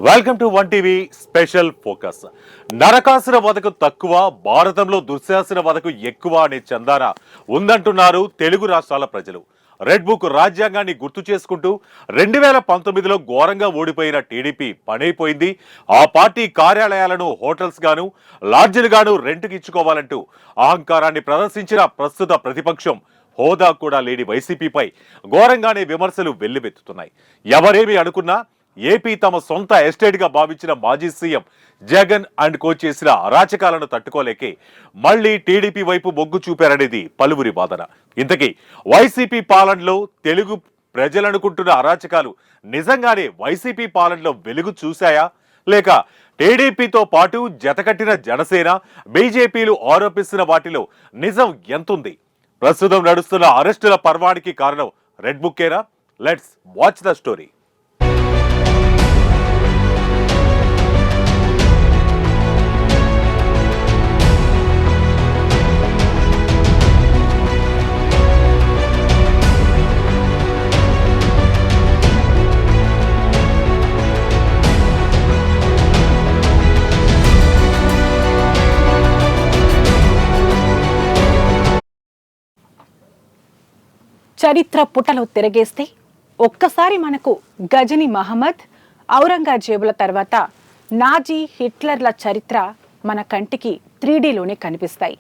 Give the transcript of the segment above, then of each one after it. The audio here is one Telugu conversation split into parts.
Welcome to one TV special focus. నరకాసుర వధకు తక్కువ, భారతంలో దుశ్శాసన వధకు ఎక్కువ అనే చందాన ఉందంటున్నారు తెలుగు రాష్ట్రాల ప్రజలు. రెడ్ బుక్ రాజ్యాంగాన్ని గుర్తు చేసుకుంటూ 2019లో ఘోరంగా ఓడిపోయిన టీడీపీ పనైపోయింది. ఆ పార్టీ కార్యాలయాలను హోటల్స్ గాను, లాడ్జిలు గాను రెంట్కి ఇచ్చుకోవాలంటూ అహంకారాన్ని ప్రదర్శించిన ప్రస్తుత ప్రతిపక్షం హోదా కూడా లేని వైసీపీపై ఘోరంగానే విమర్శలు వెల్లువెత్తుతున్నాయి. ఎవరేమి అనుకున్నా ఏపీ తమ సొంత ఎస్టేట్ గా భావించిన మాజీ సీఎం జగన్ అండ్ కో చేసిన అరాచకాలను తట్టుకోలేకే మళ్లీ టీడీపీ వైపు మొగ్గు చూపారనేది పలువురి వాదన. ఇంతకీ వైసీపీ పాలనలో తెలుగు ప్రజలనుకుంటున్న అరాచకాలు నిజంగానే వైసీపీ పాలనలో వెలుగు చూశాయా, లేక టీడీపీతో పాటు జతకట్టిన జనసేన, బీజేపీలు ఆరోపిస్తున్న వాటిలో నిజం ఎంతుంది? ప్రస్తుతం నడుస్తున్న అరెస్టుల పర్వానికి కారణం రెడ్ బుక్కేనా? Let's watch the story. చరిత్ర పుటలో తిరగేస్తే ఒక్కసారి మనకు గజనీ మహమ్మద్, ఔరంగజేబుల తర్వాత నాజీ, హిట్లర్ల చరిత్ర మన కంటికి 3Dలోనే కనిపిస్తాయి.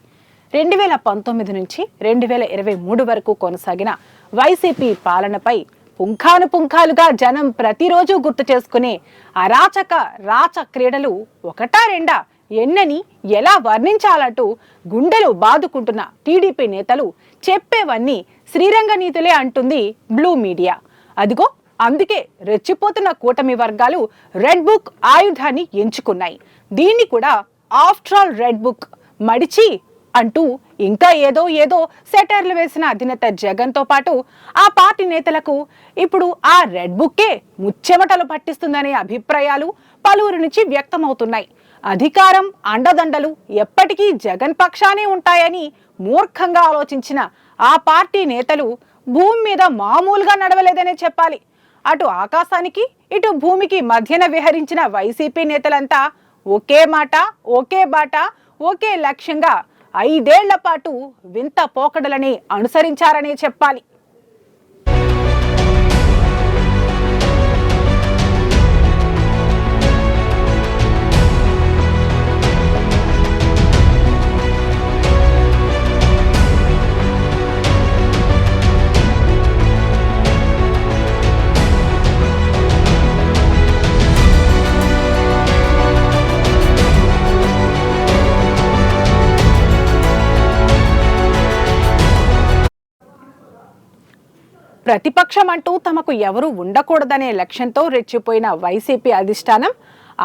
2019 నుంచి 2023 వరకు కొనసాగిన వైసీపీ పాలనపై పుంఖానుపుంఖాలుగా జనం ప్రతిరోజు గుర్తు చేసుకునే అరాచక రాచ క్రీడలు ఒకటా రెండా, ఎన్నని ఎలా వర్ణించాలంటూ గుండెలు బాదుకుంటున్న టీడీపీ నేతలు చెప్పేవన్నీ శ్రీరంగ నీతులే అంటుంది బ్లూ మీడియా. అదిగో అందుకే రెచ్చిపోతున్న కూటమి వర్గాలు రెడ్ బుక్ ఆయుధాన్ని ఎంచుకున్నాయి. దీన్ని కూడా ఆఫ్టర్ ఆల్ రెడ్ బుక్ మడిచి అంటూ ఇంకా ఏదో సెటర్లు వేసిన అధినేత జగన్ తో పాటు ఆ పార్టీ నేతలకు ఇప్పుడు ఆ రెడ్ బుక్కే ముచ్చెమటలు పట్టిస్తుందనే అభిప్రాయాలు పలువురి నుంచి వ్యక్తమవుతున్నాయి. అధికారం, అండదండలు ఎప్పటికీ జగన్ పక్షానే ఉంటాయని మూర్ఖంగా ఆలోచించిన ఆ పార్టీ నేతలు భూమి మీద మామూలుగా నడవలేదనే చెప్పాలి. అటు ఆకాశానికి ఇటు భూమికి మధ్యన విహరించిన వైసీపీ నేతలంతా ఒకే మాట, ఒకే బాట, ఒకే లక్ష్యంగా 5 ఏళ్ల పాటు వింత పోకడలని అనుసరించారనే చెప్పాలి. ప్రతిపక్షం అంటూ తమకు ఎవరూ ఉండకూడదనే లక్ష్యంతో రెచ్చిపోయిన వైసీపీ అధిష్టానం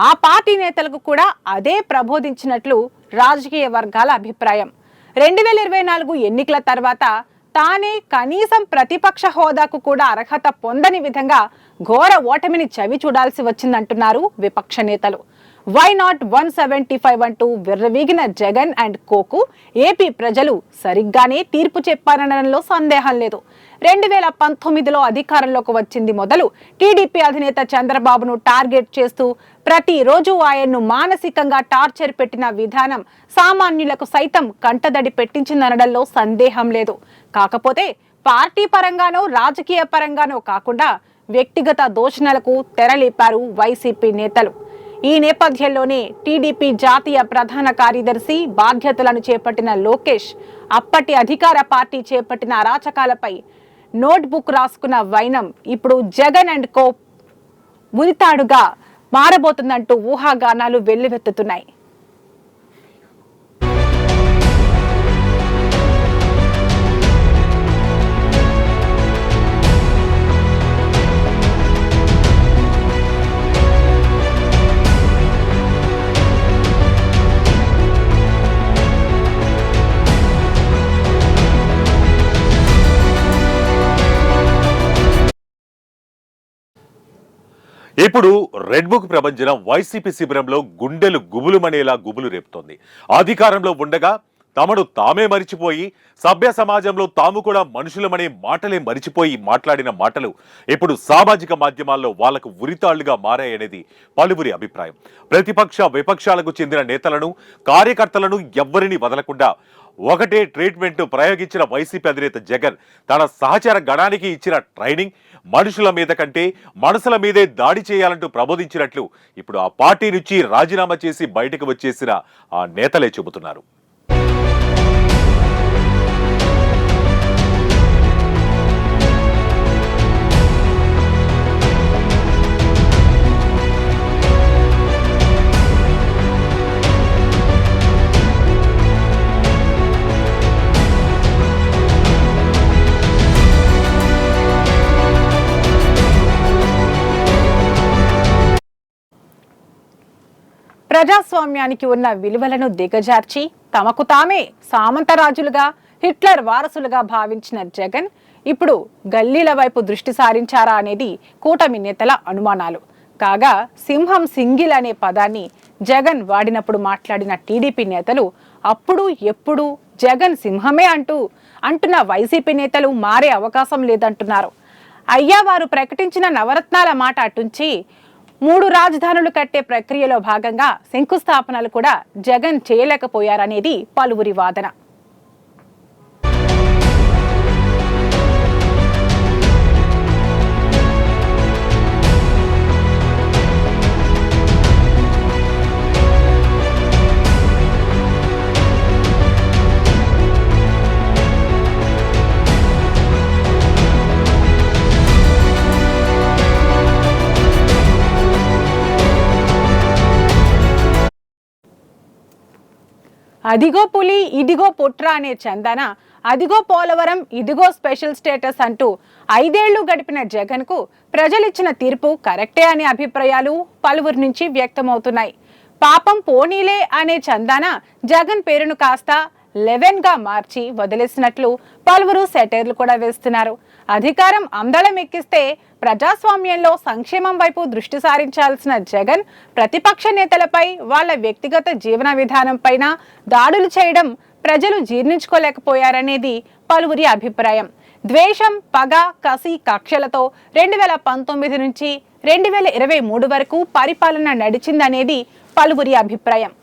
ఆ పార్టీ నేతలకు కూడా అదే ప్రబోధించినట్లు రాజకీయ వర్గాల అభిప్రాయం. 2024 ఎన్నికల తర్వాత తానే కనీసం ప్రతిపక్ష హోదాకు కూడా అర్హత పొందని విధంగా ఘోర ఓటమిని చవి చూడాల్సి వచ్చిందంటున్నారు విపక్ష నేతలు. వై నాట్ 175 అంటూ విర్రవీగిన జగన్ అండ్ కోకు ఏపీ ప్రజలు సరిగ్గానే తీర్పు చెప్పారనడంలో సందేహం లేదు. 2019లో అధికారంలోకి వచ్చింది మొదలు టీడీపీ అధినేత చంద్రబాబును టార్గెట్ చేస్తూ ప్రతిరోజు ఆయన్ను మానసికంగా టార్చర్ పెట్టిన విధానం సామాన్యులకు సైతం కంటదడి పెట్టించిందనడంలో సందేహం లేదు. కాకపోతే పార్టీ పరంగానో రాజకీయ పరంగానో కాకుండా వ్యక్తిగత దూషణలకు తెరలేపారు వైసీపీ నేతలు. ఈ నేపథ్యంలోనే టీడీపీ జాతీయ ప్రధాన కార్యదర్శి బాధ్యతలను చేపట్టిన లోకేష్ అప్పటి అధికార పార్టీ చేపట్టిన అరాచకాలపై నోట్ బుక్ రాసుకున్న వైనం ఇప్పుడు జగన్ అండ్ కో ఉరితాడుగా మారబోతుందంటూ ఊహాగానాలు వెల్లువెత్తుతున్నాయి. ఇప్పుడు రెడ్ బుక్ ప్రభంజనం వైసీపీ శిబిరంలో గుండెలు గుబులుమనేలా గుబులు రేపుతోంది. అధికారంలో ఉండగా తమను తామే మరిచిపోయి సభ్య సమాజంలో తాము కూడా మనుషులమనే మాటలే మరిచిపోయి మాట్లాడిన మాటలు ఇప్పుడు సామాజిక మాధ్యమాల్లో వాళ్లకు ఉరితాళ్లుగా మారాయనేది పలువురి అభిప్రాయం. ప్రతిపక్ష విపక్షాలకు చెందిన నేతలను కార్యకర్తలను ఎవ్వరిని వదలకుండా ఒకటే ట్రీట్మెంట్ ప్రయోగించిన వైసీపీ అధినేత జగన్ తన సహచర గణానికి ఇచ్చిన ట్రైనింగ్ మనుషుల మీద కంటే మనసుల మీదే దాడి చేయాలంటూ ప్రబోధించినట్లు ఇప్పుడు ఆ పార్టీ నుంచి రాజీనామా చేసి బయటకు వచ్చేసిన ఆ నేతలే చెబుతున్నారు. ప్రజాస్వామ్యానికి ఉన్న విలువలను దిగజార్చి తమకు తామే సామంతరాజులుగా హిట్లర్ వారసులుగా భావించిన జగన్ ఇప్పుడు గల్లీల వైపు దృష్టి సారించారా అనేది కూటమి నేతల అనుమానాలు. కాగా సింహం సింగిల్ అనే పదాన్ని జగన్ వాడినప్పుడు మాట్లాడిన టీడీపీ నేతలు అప్పుడు ఎప్పుడు జగన్ సింహమే అంటున్న వైసీపీ నేతలు మారే అవకాశం లేదంటున్నారు. అయ్యా వారు ప్రకటించిన నవరత్నాల మాట అటుంచి 3 రాజధానులు కట్టే ప్రక్రియలో భాగంగా శంకుస్థాపనలు కూడా జగన్ చేయలేకపోయారనేది పలువురి వాదన. అదిగో పులి ఇదిగో పుట్రా అనే చందన అదిగో పోలవరం ఇదిగో స్పెషల్ స్టేటస్ అంటూ 5 ఏళ్లు గడిపిన జగన్ కు ప్రజలిచ్చిన తీర్పు కరెక్టే అనే అభిప్రాయాలు పలువురి నుంచి వ్యక్తమవుతున్నాయి. పాపం పోనీలే అనే చందన జగన్ పేరును కాస్త 11 గా మార్చి వదిలేసినట్లు పలువురు సెటైర్లు కూడా వేస్తున్నారు. అధికారం అందలం ఎక్కిస్తే ప్రజాస్వామ్యంలో సంక్షేమం వైపు దృష్టి సారించాల్సిన జగన్ ప్రతిపక్ష నేతలపై వాళ్ళ వ్యక్తిగత జీవన విధానం పైన దాడులు చేయడం ప్రజలు జీర్ణించుకోలేకపోయారనేది పలువురి అభిప్రాయం. ద్వేషం, పగ, కసి, కక్షలతో 2019 నుంచి 2023 వరకు పరిపాలన నడిచిందనేది పలువురి అభిప్రాయం.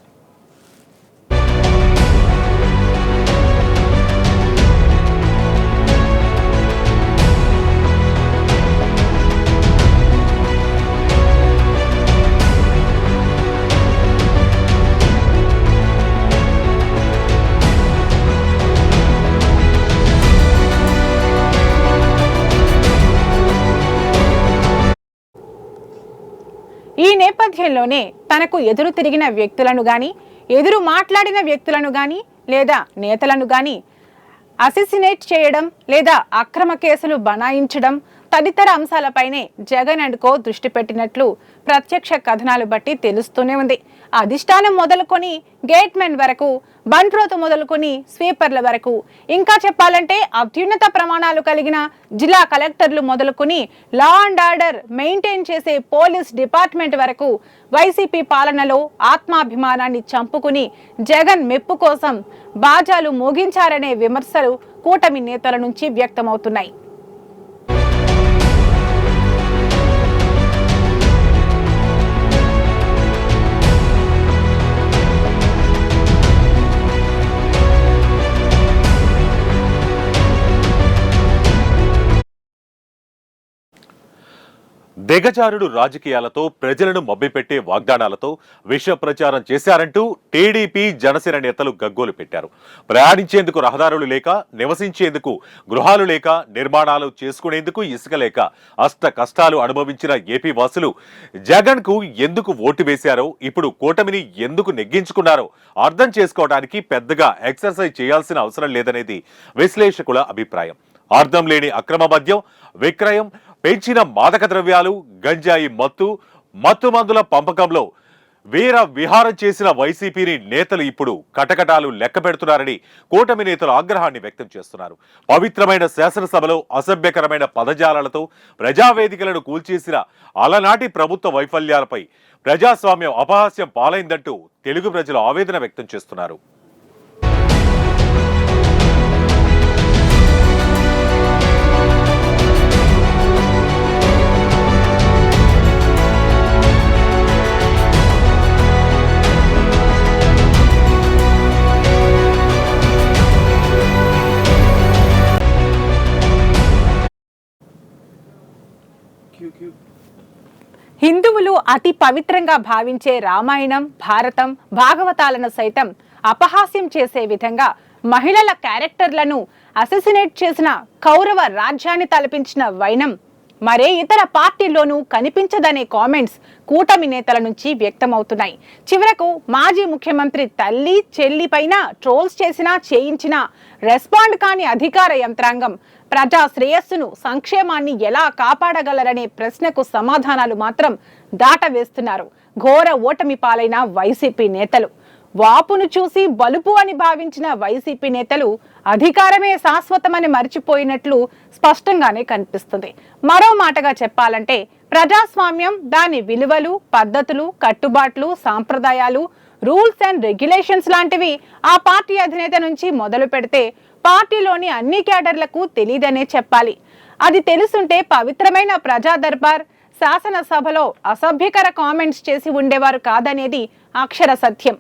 ఈ నేపథ్యంలోనే తనకు ఎదురు తిరిగిన వ్యక్తులను గాని, ఎదురు మాట్లాడిన వ్యక్తులను గాని లేదా నేతలను గాని అసిసినేట్ చేయడం లేదా అక్రమ కేసులు బనాయించడం తదితర అంశాలపైనే జగన్ అండ్ కో దృష్టి పెట్టినట్లు ప్రత్యక్ష కథనాలు బట్టి తెలుస్తూనే ఉంది. అధిష్టానం మొదలుకొని గేట్మెన్ వరకు, బంట్రోతు మొదలుకొని స్వీపర్ల వరకు, ఇంకా చెప్పాలంటే అత్యున్నత ప్రమాణాలు కలిగిన జిల్లా కలెక్టర్లు మొదలుకొని లా అండ్ ఆర్డర్ మెయింటైన్ చేసే పోలీస్ డిపార్ట్మెంట్ వరకు వైసీపీ పాలనలో ఆత్మాభిమానాన్ని చంపుకుని జగన్ మెప్పు కోసం బాజాలు మోగించారనే విమర్శలు కూటమి నేతల నుంచి వ్యక్తమవుతున్నాయి. దిగజారుడు రాజకీయాలతో ప్రజలను మభ్యపెట్టే వాగ్దానాలతో విష ప్రచారం చేశారంటూ టీడీపీ జనసేన నేతలు గగ్గోలు పెట్టారు. ప్రయాణించేందుకు రహదారులు లేక, నివసించేందుకు గృహాలు లేక, నిర్మాణాలు చేసుకునేందుకు ఇసుక లేక అష్ట కష్టాలు అనుభవించిన ఏపీ వాసులు జగన్ కు ఎందుకు ఓటు వేశారో, ఇప్పుడు కూటమిని ఎందుకు నెగ్గించుకున్నారో అర్థం చేసుకోవడానికి పెద్దగా ఎక్సర్సైజ్ చేయాల్సిన అవసరం లేదనేది విశ్లేషకుల అభిప్రాయం. అర్థం లేని అక్రమ మద్యం విక్రయం, పెంచిన మాదక ద్రవ్యాలు, గంజాయి మత్తు మందుల పంపకంలో వీర విహారం చేసిన వైసీపీని నేతలు ఇప్పుడు కటకటాలు లెక్క పెడుతున్నారని కూటమి నేతలు ఆగ్రహాన్ని వ్యక్తం చేస్తున్నారు. పవిత్రమైన శాసనసభలో అసభ్యకరమైన పదజాలాలతో ప్రజావేదికలను కూల్చేసిన అలనాటి ప్రభుత్వ వైఫల్యాలపై ప్రజాస్వామ్యం అపహాస్యం పాలైందంటూ తెలుగు ప్రజలు ఆవేదన వ్యక్తం చేస్తున్నారు. అతి పవిత్రంగా భావించే రామాయణం, భారతం, భాగవతాలను సైతం అపహాస్యం చేసే విధంగా మహిళల క్యారెక్టర్లను అసెసినేట్ చేసిన కౌరవ రాజ్యాన్ని తలపించిన వైనం మరే ఇతర పార్టీల్లోనూ కనిపించదనే కామెంట్స్ కూటమి నేతల నుంచి వ్యక్తమవుతున్నాయి. చివరకు మాజీ ముఖ్యమంత్రి తల్లి, చెల్లి పైన ట్రోల్స్ చేసినా చేయించినా రెస్పాండ్ కాని అధికార యంత్రాంగం ప్రజా శ్రేయస్సును, సంక్షేమాన్ని ఎలా కాపాడగలరనే ప్రశ్నకు సమాధానాలు మాత్రం దాటవేస్తున్నారు ఘోర ఓటమి పాలైన వైసీపీ నేతలు. వాపును చూసి బలుపు అని భావించిన వైసీపీ నేతలు అధికారమే శాశ్వతమని మర్చిపోయినట్లు స్పష్టంగానే కనిపిస్తుంది. మరో మాటగా చెప్పాలంటే ప్రజాస్వామ్యం, దాని విలువలు, పద్ధతులు, కట్టుబాట్లు, సాంప్రదాయాలు, రూల్స్ అండ్ రెగ్యులేషన్స్ లాంటివి ఆ పార్టీ అధినేత నుంచి మొదలు పెడితే పార్టీలోని అన్ని క్యాడర్లకు తెలియదనే చెప్పాలి. అది తెలుసుంటే పవిత్రమైన ప్రజా దర్బార్, శాసనసభలో అసభ్యకర కామెంట్స్ చేసి ఉండేవారు కాదనేది అక్షర సత్యం.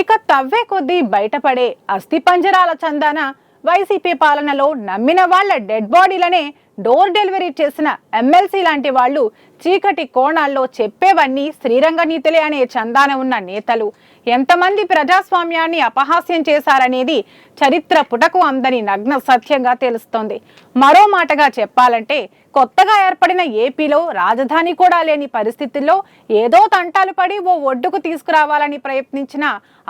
ఇక తవ్వే కొద్దీ బయటపడే అస్థిపంజరాల చందాన వైసీపీ పాలనలో నమ్మిన వాళ్ల డెడ్ బాడీలనే డోర్ డెలివరీ చేసిన ఎమ్మెల్సీ లాంటి వాళ్ళు చీకటి కోణాల్లో చెప్పేవన్నీ శ్రీరంగ నీతులే అనే చందాన ఉన్న నేతలు ఎంతమంది ప్రజాస్వామ్యాన్ని అపహాస్యం చేశారనేది చరిత్ర పుటకు అందని నగ్న సత్యంగా తెలుస్తోంది. మరో మాటగా చెప్పాలంటే కొత్తగా ఏర్పడిన ఏపీలో రాజధాని కూడా లేని పరిస్థితుల్లో ఏదో తంటాలు పడి ఓ ఒడ్డుకు తీసుకురావాలని ప్రయత్నించిన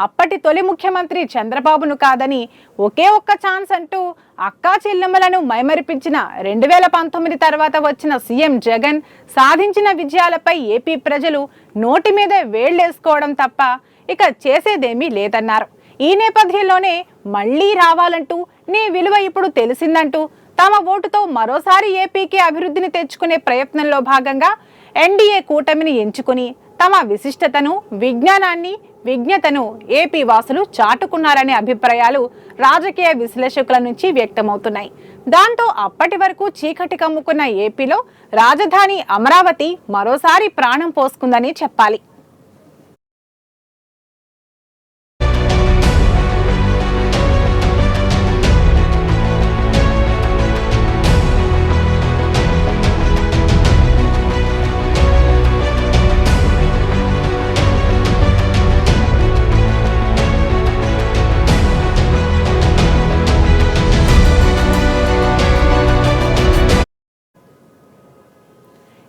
అప్పటి తొలి ముఖ్యమంత్రి చంద్రబాబును కాదని ఒకే ఒక్క ఛాన్స్ అంటూ అక్కా చెల్లెమ్మలను మైమరిపించిన 2019 తర్వాత వచ్చిన సీఎం జగన్ సాధించిన విజయాలపై ఏపీ ప్రజలు నోటి మీద వేళ్లేసుకోవడం తప్ప ఇక చేసేదేమీ లేదన్నారు. ఈ నేపథ్యంలోనే మళ్లీ రావాలంటూ నీ విలువ ఇప్పుడు తెలిసిందంటూ తమ ఓటుతో మరోసారి ఏపీకి అభివృద్ధిని తెచ్చుకునే ప్రయత్నంలో భాగంగా ఎన్డీఏ కూటమిని ఎంచుకుని తమ విశిష్టతను, విజ్ఞానాన్ని, విజ్ఞతను ఏపీ వాసులు చాటుకున్నారనే అభిప్రాయాలు రాజకీయ విశ్లేషకుల నుంచి వ్యక్తమవుతున్నాయి. దాంతో అప్పటి వరకు చీకటి కమ్ముకున్న ఏపీలో రాజధాని అమరావతి మరోసారి ప్రాణం పోసుకుందని చెప్పాలి.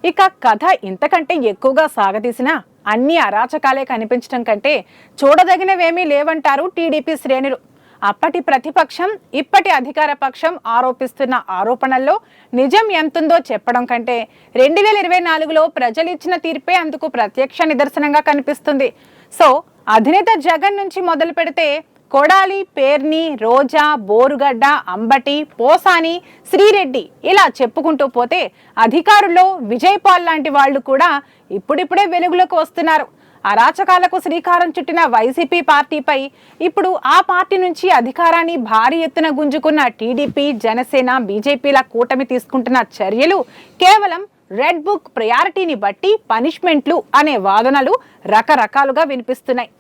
ఇక కథ ఇంతకంటే ఎక్కువగా సాగదీసినా అన్ని అరాచకాలే కనిపించడం కంటే చూడదగినవేమీ లేవంటారు టీడీపీ శ్రేణులు. అప్పటి ప్రతిపక్షం, ఇప్పటి అధికార పక్షం ఆరోపిస్తున్న ఆరోపణల్లో నిజం ఎంతుందో చెప్పడం కంటే 2024లో ప్రజలు ఇచ్చిన తీర్పే అందుకు ప్రత్యక్ష నిదర్శనంగా కనిపిస్తుంది. సో అధినేత జగన్ నుంచి మొదలు పెడితే కొడాలి, పేర్ని, రోజా, బోరుగడ్డ, అంబటి, పోసాని, శ్రీరెడ్డి ఇలా చెప్పుకుంటూ పోతే అధికారుల్లో విజయపాల్ లాంటి వాళ్ళు కూడా ఇప్పుడిప్పుడే వెలుగులోకి వస్తున్నారు. అరాచకాలకు శ్రీకారం చుట్టిన వైసీపీ పార్టీపై ఇప్పుడు ఆ పార్టీ నుంచి అధికారాన్ని భారీ ఎత్తున గుంజుకున్న టీడీపీ, జనసేన, బీజేపీల కూటమి తీసుకుంటున్న చర్యలు కేవలం రెడ్ బుక్ ప్రయారిటీని బట్టి పనిష్మెంట్లు అనే వాదనలు రకరకాలుగా వినిపిస్తున్నాయి.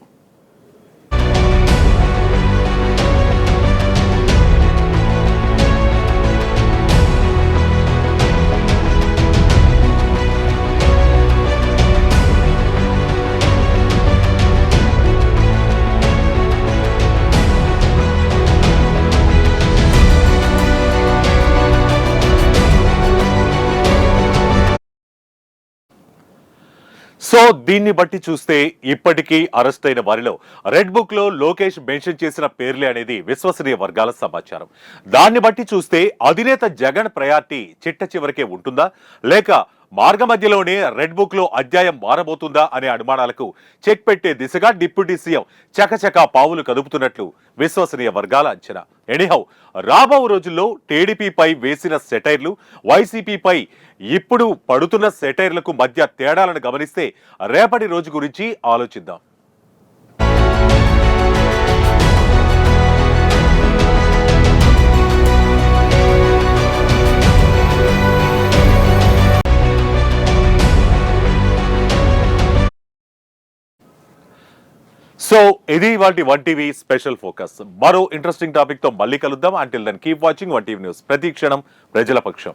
సో దీన్ని బట్టి చూస్తే ఇప్పటికీ అరెస్ట్ అయిన వారిలో రెడ్ బుక్ లో లోకేష్ మెన్షన్ చేసిన పేర్లే అనేది విశ్వసనీయ వర్గాల సమాచారం. దాన్ని బట్టి చూస్తే అధినేత జగన్ ప్రయారిటీ చిట్ట చివరికే ఉంటుందా, లేక మార్గ మధ్యలోనే రెడ్ బుక్ లో అధ్యాయం మారబోతుందా అనే అనుమానాలకు చెక్ పెట్టే దిశగా డిప్యూటీ సీఎం చకచకా పావులు కదుపుతున్నట్లు విశ్వసనీయ వర్గాల అంచనా. ఎనీహౌ రాబో రోజుల్లో టీడీపీపై వేసిన సెటైర్లు, వైసీపీపై ఇప్పుడు పడుతున్న సెటైర్లకు మధ్య తేడాలను గమనిస్తే రేపటి రోజు గురించి ఆలోచిద్దాం. సో ఇది వాటి వన్ టీవీ స్పెషల్ ఫోకస్. మరో ఇంట్రెస్టింగ్ టాపిక్ తో మళ్ళీ కలుద్దాం. Until then keep watching one TV news. ప్రతి క్షణం ప్రజల పక్షం.